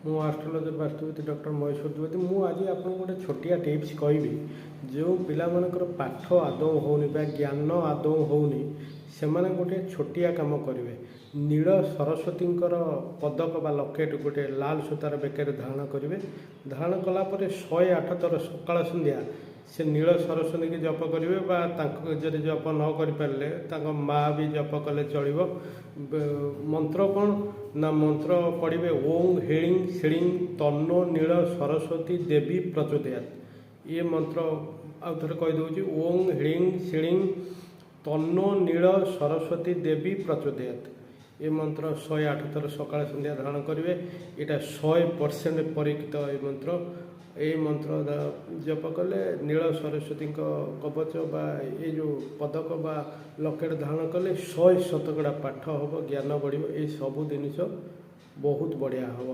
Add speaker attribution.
Speaker 1: ମୁଁ astrologer ବାସ୍ତୁବିତ୍ doctor Maheswar ଦ୍ୱିବେଦୀ। ମୁଁ ଆଜି ଆପଣଙ୍କୁ ଗୋଟେ ଛୋଟିଆ ଟିପ୍ସ କହିବି। ଯେଉଁ ପିଲାମାନଙ୍କର ପାଠ ଆଦୌ ହେଉନି ବା ଜ୍ଞାନ ଆଦୌ ହେଉନି, ସେମାନେ ଗୋଟେ ଛୋଟିଆ କାମ କରିବେ। ନୀଳ ସରସ୍ୱତୀଙ୍କର ପଦକ ବା ଲକେଟ୍ ଗୋଟେ ଲାଲ ସୂତାର ବେକରେ ଧାରଣ କରିବେ। ଧାରଣ କଲା ପରେ 108 ଥର ସକାଳ ସନ୍ଧ୍ୟା ସେ ନୀଳ ସରସ୍ୱତୀକି ଜପ କରିବେ, ବା ତାଙ୍କୁ ଯଦି ଜପ ନ କରିପାରିଲେ ତାଙ୍କ ମାଆ ବି ଜପ କଲେ ଚଳିବ। ମନ୍ତ୍ର କ'ଣ ନା, ମନ୍ତ୍ର ପଢ଼ିବେ ଓଂ ହିଳିଂ ଶିଳିଂ ତନ୍ନୋ ନୀଳ ସରସ୍ୱତୀ ଦେବୀ ପ୍ରଚୋଦୟାତ୍। ଇଏ ମନ୍ତ୍ର ଆଉ ଥରେ କହିଦେଉଛି, ଓଂ ହିଳିଂ ଶିଳିଂ ତନ୍ନୋ ନୀଳ ସରସ୍ୱତୀ ଦେବୀ ପ୍ରଚୋଦୟାତ୍। ଏ ମନ୍ତ୍ର 108 ଥର ସକାଳ ସନ୍ଧ୍ୟା ଧାରଣ କରିବେ। ଏଇଟା 100% ପରୀକ୍ଷିତ ଏ ମନ୍ତ୍ର। এই ମନ୍ତ୍ର ଜପ କଲେ ନୀଳ ସରସ୍ୱତୀଙ୍କ କବଚ ବା ଏ ଯେଉଁ ପଦକ ବା ଲକେଟ୍ ଧାରଣ କଲେ 100% ପାଠ ହେବ, ଜ୍ଞାନ ବଢ଼ିବ। ଏଇ ସବୁ ଜିନିଷ ବହୁତ ବଢ଼ିଆ ହେବ।